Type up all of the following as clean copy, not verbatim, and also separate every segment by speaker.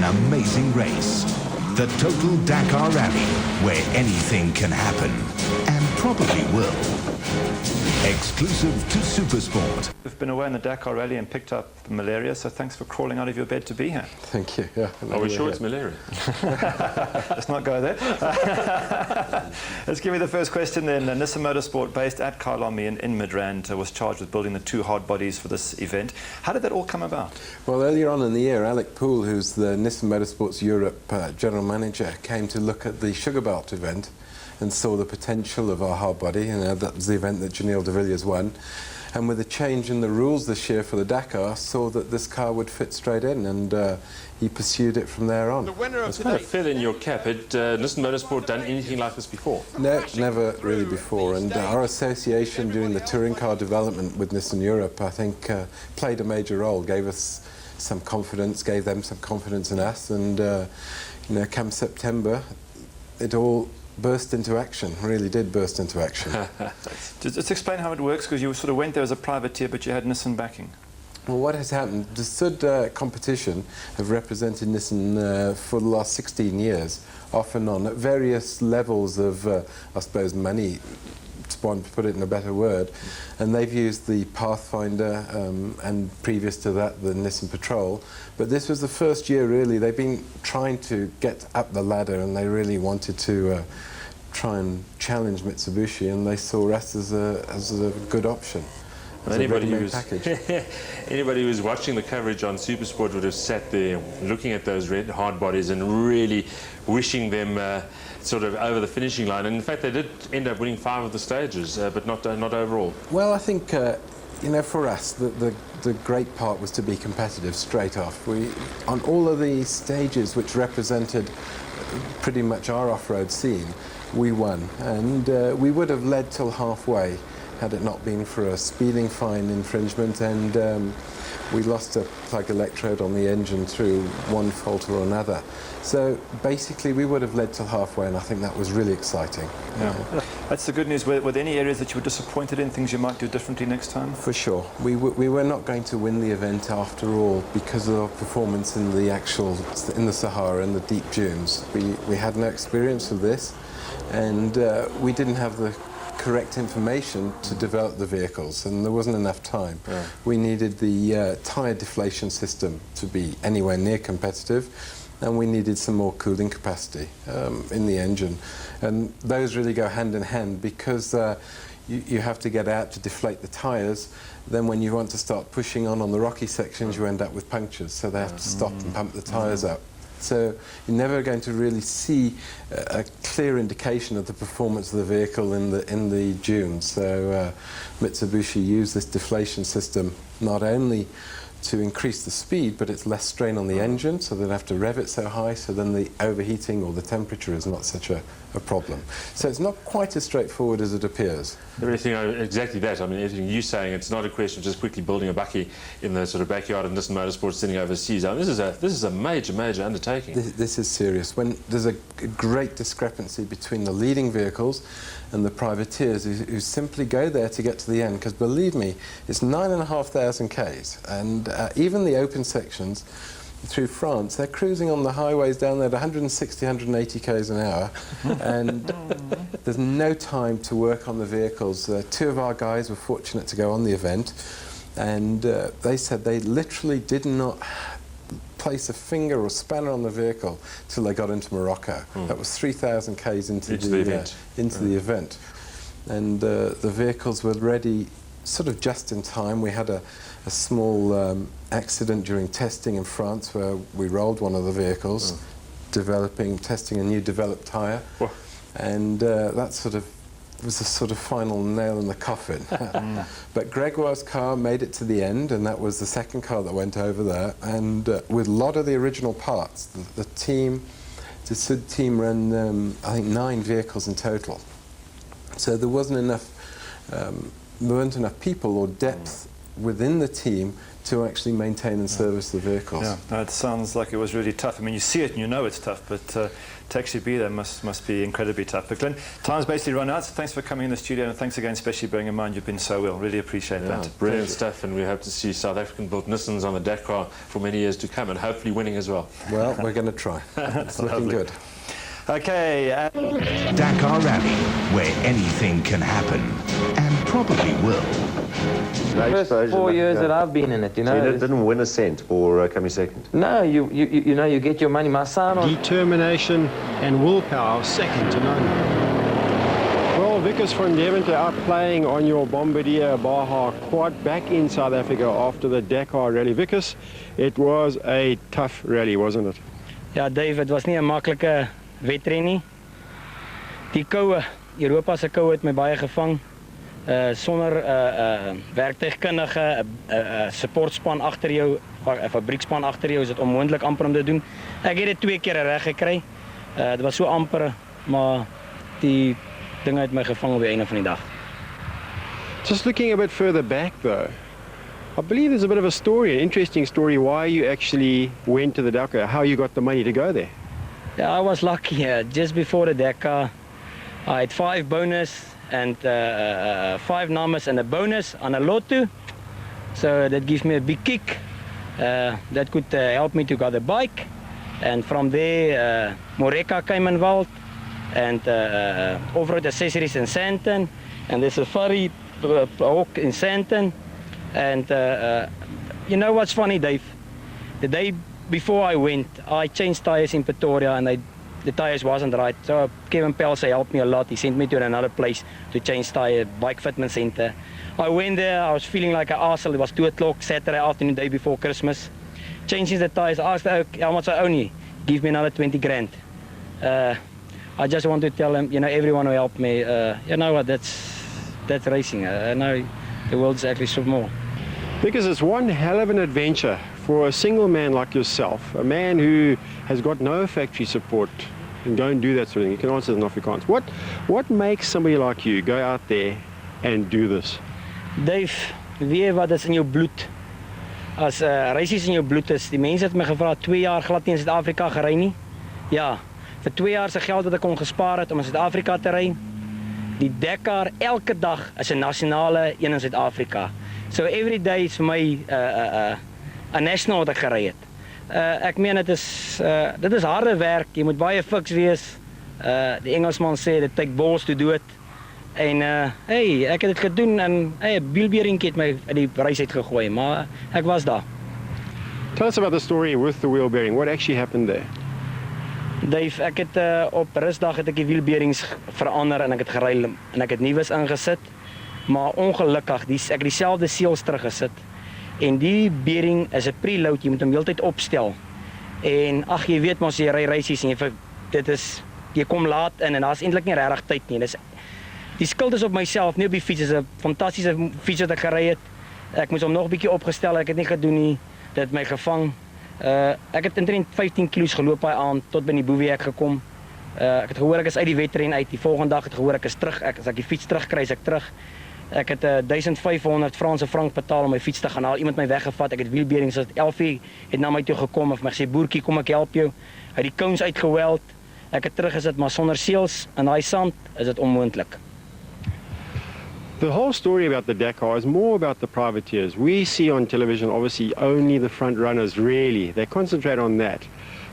Speaker 1: amazing race. The Total Dakar Rally, where anything can happen, and probably will. Exclusive to Supersport.
Speaker 2: We've been away in the Dakar Rally and picked up malaria, so thanks for crawling out of your bed to be here.
Speaker 3: Thank you. Yeah,
Speaker 4: are we sure it's malaria?
Speaker 2: Let's not go there. Let's give me the first question then. Nissan Motorsport, based at Kyalami in Midrand, was charged with building the two hard bodies for this event. How did that all come about?
Speaker 3: Well, earlier on in the year, Alec Poole, who's the Nissan Motorsports Europe General Manager, came to look at the Sugar Belt event and saw the potential of our hard body. That was the event that Janelle de Villiers won. And with a change in the rules this year for the Dakar, saw that this car would fit straight in, and he pursued it from there on.
Speaker 4: It's kind of feather in your cap. Had Nissan Motorsport done anything like this before?
Speaker 3: No, never really before. And our association during the touring car development with Nissan Europe, I think, played a major role, gave us some confidence, gave them some confidence in us, and come September, it all burst into action, really did burst into action.
Speaker 2: Just explain how it works, because you sort of went there as a privateer, but you had Nissan backing.
Speaker 3: Well, what has happened, the Sud competition have represented Nissan for the last 16 years, off and on, at various levels of, I suppose, money, to put it in a better word, and they've used the Pathfinder and previous to that the Nissan Patrol, but this was the first year really they've been trying to get up the ladder, and they really wanted to try and challenge Mitsubishi, and they saw us as a good option.
Speaker 4: Anybody who was watching the coverage on Supersport would have sat there looking at those red hard bodies and really wishing them sort of over the finishing line. And in fact, they did end up winning 5 of the stages, but not overall.
Speaker 3: Well, I think for us, the great part was to be competitive straight off. We, on all of the stages which represented pretty much our off-road scene, we won, and we would have led till halfway had it not been for a speeding fine infringement, and we lost a plug electrode on the engine through one fault or another. So basically we would have led till halfway, and I think that was really exciting.
Speaker 2: Yeah. That's the good news. Were there any areas that you were disappointed in, things you might do differently next time?
Speaker 3: For sure. We were not going to win the event after all because of our performance in the Sahara and the deep dunes. We had no experience of this, and we didn't have the correct information to develop the vehicles, and there wasn't enough time. Yeah. We needed the tyre deflation system to be anywhere near competitive, and we needed some more cooling capacity in the engine, and those really go hand in hand, because you have to get out to deflate the tyres. Then when you want to start pushing on the rocky sections, you end up with punctures, so they have to stop and pump the tyres out. So you're never going to really see a clear indication of the performance of the vehicle in the dunes. So Mitsubishi used this deflation system not only to increase the speed, but it's less strain on the engine, so they don't have to rev it so high, so then the overheating or the temperature is not such a problem. So it's not quite as straightforward as it appears.
Speaker 4: Everything, exactly that. I mean, everything you're saying, it's not a question of just quickly building a bakkie in the sort of backyard of Nissan Motorsport sitting overseas. I mean, this is a major undertaking.
Speaker 3: This is serious. When there's a great discrepancy between the leading vehicles and the privateers who simply go there to get to the end, because believe me, it's 9,500 Ks, and even the open sections through France, they're cruising on the highways down there at 160, 180 Ks an hour, and there's no time to work on the vehicles. 2 of our guys were fortunate to go on the event, and they said they literally did not place a finger or spanner on the vehicle till they got into Morocco. That was 3,000 Ks into the event. And the vehicles were ready sort of just in time. We had a small accident during testing in France where we rolled one of the vehicles, testing a new developed tyre, and that sort of was the sort of final nail in the coffin. But Gregoire's car made it to the end, and that was the second car that went over there, and with a lot of the original parts. The Sud team ran, I think, 9 vehicles in total. So there wasn't enough, there weren't enough people or depth within the team to actually maintain and service the vehicles.
Speaker 2: Yeah, no, it sounds like it was really tough. I mean, you see it and you know it's tough, but to actually be there must be incredibly tough. But Glenn, time's basically run out, so thanks for coming in the studio, and thanks again, especially bearing in mind you've been so well. Really appreciate that.
Speaker 4: Brilliant stuff, and we hope to see South African-built Nissans on the Dakar for many years to come, and hopefully winning as well.
Speaker 3: Well, we're going to try. It's looking good.
Speaker 2: Okay.
Speaker 1: Dakar Rally, where anything can happen, and probably will.
Speaker 5: First 4 years that I've been in it, you know.
Speaker 6: So you didn't win a cent or come second?
Speaker 5: No, you know, you get your money. My son on
Speaker 7: Determination and willpower, second to none. Well, Vickers van Deventer outplaying on your Bombardier Baja quad back in South Africa after the Dakar Rally. Vickers, it was a tough rally, wasn't it?
Speaker 8: Ja, Dave, het was nie 'n maklike wedren nie. Die koue, Europa se koue het my baie gevang. Sonder werktuigkundige supportspan agter jou, 'n fabriekspan agter jou, is dit onmoontlik amper om te doen. Ek het dit 2 keer reg gekry. Dit was so amper, maar die ding het my gevang op die einde van die dag.
Speaker 7: Just looking a bit further back though, I believe there's a bit of a story, an interesting story why you actually went to the Dakar, how you got the money to go there.
Speaker 8: Yeah, I was lucky. Just before the Dakar, I had 5 bonus and 5 numbers and a bonus on a lotto. So that gives me a big kick. That could help me to get a bike. And from there, Moreka came involved, and off-road accessories in Sandton, and there's a safari hawk in Sandton. And you know what's funny, Dave? The day before I went, I changed tires in Pretoria, and the tires wasn't right. So Kevin Pelse helped me a lot. He sent me to another place to change tire, bike fitment center. I went there, I was feeling like an arsehole. It was 2 o'clock Saturday afternoon, day before Christmas. Changing the tires, I asked how much I owe you. Give me another 20 grand. I just want to tell him, you know, everyone who helped me, you know what, that's racing. I know the world's actually so more.
Speaker 7: Because it's one hell of an adventure for a single man like yourself, a man who has got no factory support, and go and do that sort of thing. You can answer in Afrikaans. What makes somebody like you go out there and do this?
Speaker 8: Dave, weet wat is in jou bloed? As reisies in jou bloed is, die mense het my gevra 2 jaar glad nie in Suid-Afrika gery nie. Ja, vir 2 jaar se geld wat ek kon gespaar het om in Suid-Afrika te ry. Die Dakar elke dag is 'n nasionale een in Suid-Afrika. So every day is vir my 'n national wat ek gery het. Ek meen dit is harde werk. Jy moet baie fiks wees. Die Engelsman sê dit take balls to do it. En hey, ek het dit gedoen en 'n wielberingkie het my uit die reis uit gegooi, maar ek was daar.
Speaker 7: Tell us about the story with the wheel bearing. What actually happened there?
Speaker 8: Dave, ek het op rusdag het ek die wielberings verander en ek het geruil en ek het nuus ingesit. Maar ongelukkig, ek het dieselfde seels teruggesit. En die bearing is 'n preload, jy moet hom heeltyd opstel. En ag, jy weet mos jy ry reisies en jy kom laat in en daar's eintlik nie regtig tyd nie. Die skuld is op myself, nie op die fiets. Dit is 'n fantastiese fiets wat ek gery het. Ek moes hom nog 'n bietjie opgestel, ek het nie gedoen nie. Dit het my gevang. Ek het omtrent 15 kg geloop daai aand tot by die Boewiek gekom. Ek het gehoor ek is uit die wedren uit. Die volgende dag het gehoor ek is terug. As ek die fiets terugkry, is ek terug. Ek het 1500 Franse frank betaal om my fiets te gaan haal. Iemand my weggevat. Ek het wielberings so 11 uur het na my toe gekom en vir my gesê boertjie, kom ek help jou. Hy het die cones uitgeweld. Ek het teruggesit, maar sonder seels in daai sand is dit onmoontlik.
Speaker 7: The whole story about the Dakar is more about the privateers. We see on television, obviously, only the front runners, really. They concentrate on that.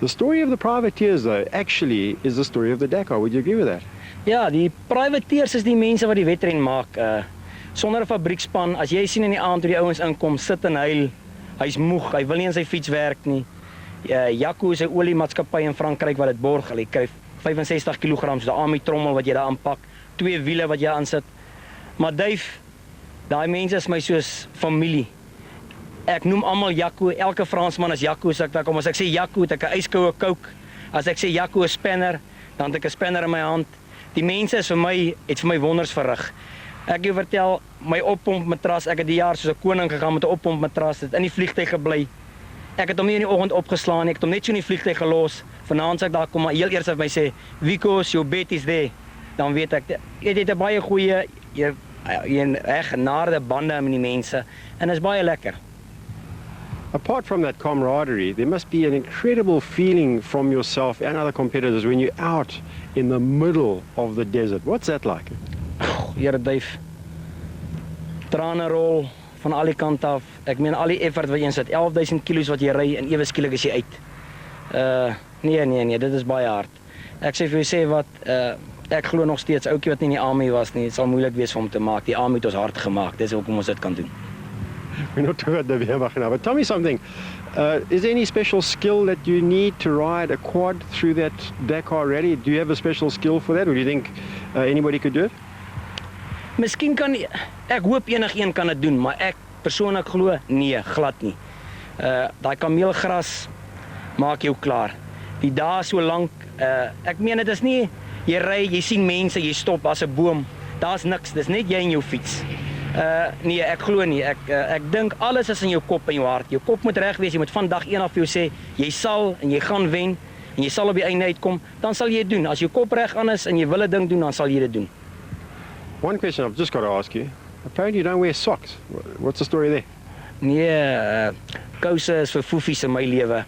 Speaker 7: The story of the privateers, though, actually is the story of the Dakar. Would you agree with that?
Speaker 8: Ja, die privateers is die mense wat die wedren maak. Sonder 'n fabriekspan, as jy sien in die aand hoe die ouens inkom, sit en huil. Hy's moeg, hy wil nie in sy fiets werk nie. Jaco is 'n oliemaatskappy in Frankryk wat dit borg. Hy kry 65 kg so 'n AMI trommel wat jy daar aanpak, 2 wiele wat jy aansit. Maar Dave, daai mense is my soos familie. Ek noem almal Jaco, elke Fransman is Jaco. As ek sê Jaco, het ek 'n yskoue Coke. As ek sê Jaco is spanner, dan het ek 'n spanner in my hand. Die mense is vir my wonders verrig. Ek jou vertel, my oppompmatras, ek het die jaar soos 'n koning gegaan met 'n oppompmatras, het in die vliegtuig gebly. Ek het hom nie in die oggend opgeslaan nie, ek het hom net so in die vliegtuig gelos. Vanaand as ek daar kom, maar heel eers het my sê, "Vico, your bet is there." Dan weet ek, jy het 'n baie goeie, jy reg genade bande met die mense en is baie lekker.
Speaker 7: Apart from that camaraderie, there must be an incredible feeling from yourself and other competitors when you're out in the middle of the desert. What's that like?
Speaker 8: Here, Dave. Trane rol van al die kant af. Ek meen al die effort wat jy insit, 11,000 kilos wat jy ry en ewe skielik is jy uit. Nee, dit is baie hard. Ek sê vir jou sê wat, ek glo nog steeds, ouetjie wat nie in die army was nie, het sal moeilik wees vir hom te maak. Die army het ons hard gemaak, dis hoekom ons dit kan doen.
Speaker 7: We're not talking about the Wehrmacht now, but tell me something. Is there any special skill that you need to ride a quad through that Dakar rally? Do you have a special skill for that, or do you think anybody could do it?
Speaker 8: Miskien kan, ek hoop enigeen kan dit doen, maar ek persoonlik glo, nee, glad nie. Daai kameelgras maak jou klaar. Die dae so lank, ek meen dit is nie, jy ry, jy sien mense, jy stop as 'n boom, daar's niks, dis net jy en jou fiets. Nee, ek glo nie, ek dink alles is in jou kop en jou hart. Jou kop moet reg wees, jy moet van dag 1 af vir jou sê, jy sal en jy gaan wen, en jy sal op die einde uitkom, dan sal jy dit doen. As jou kop reg aan is en jy wil 'n ding doen, dan sal jy dit doen.
Speaker 7: One question I've just got to ask you. Apparently you don't wear socks. What's the story there?
Speaker 8: Nee, kouse is vir foefies in my lewe.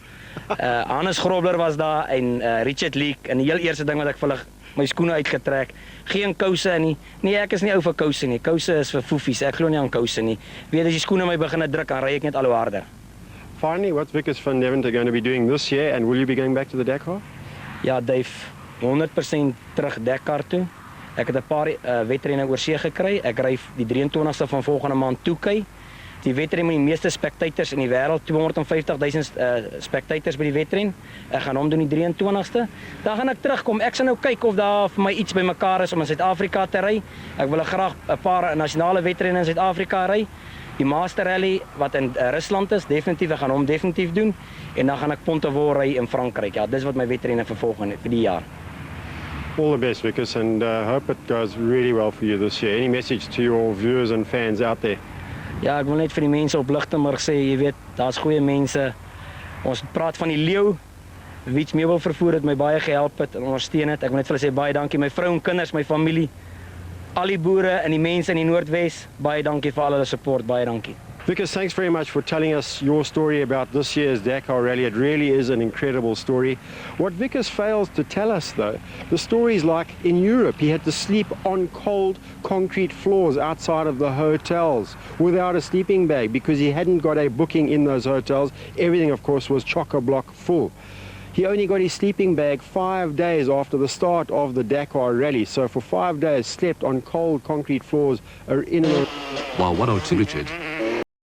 Speaker 8: Hannes Grobler was daar en Richard Leek en die heel eerste ding wat ek vir hulle my skoene uitgetrek. Geen kouse nie. Nee, ek is nie ou vir kouse nie. Kouse is vir foefies. Ek glo nie aan kouse nie. Weet as die skoene my begin druk, dan ry ek net al hoe harder.
Speaker 7: Finally, what's Vickers van Deventer going to be doing this year, and will you be going back to the Dakar?
Speaker 8: Ja, Dave, 100% terug Dakar toe. Ek het 'n paar wedrenne oor see gekry. Ek ry die 23ste van volgende maand Toekei. Die wedren met die meeste spectators in die wêreld, 250,000 spectators by die wedren. Ek gaan hom doen die 23ste. Dan gaan ek terugkom. Ek sal nou kyk of daar vir my iets bymekaar is om in Suid-Afrika te ry. Ek wil graag 'n paar nasionale wedrenne in Suid-Afrika ry. Die Master Rally wat in Rusland is, definitief, ek gaan hom definitief doen. En dan gaan ek Pont-Aven ry in Frankryk. Ja, dis wat my wedrenne vir volgende vir die jaar.
Speaker 7: All the best, Vickers, and hope it goes really well for you this year. Any message to your viewers and fans out there?
Speaker 8: Ja, ek wil net vir die mense op Lichtenburg sê, jy weet, daar's goeie mense. Ons praat van die leeu. Wiets meubelvervoer het my baie gehelp het en ondersteun het. Ek wil net vir hulle sê baie dankie, my vrou en kinders, my familie, al die boere en die mense in die Noordwes. Baie dankie vir al hulle support, baie dankie.
Speaker 7: Vickers, thanks very much for telling us your story about this year's Dakar Rally. It really is an incredible story. What Vickers fails to tell us, though, the story is like in Europe. He had to sleep on cold concrete floors outside of the hotels without a sleeping bag because he hadn't got a booking in those hotels. Everything, of course, was chock-a-block full. He only got his sleeping bag 5 days after the start of the Dakar Rally. So for 5 days, slept on cold concrete floors in and
Speaker 9: While 102 Richard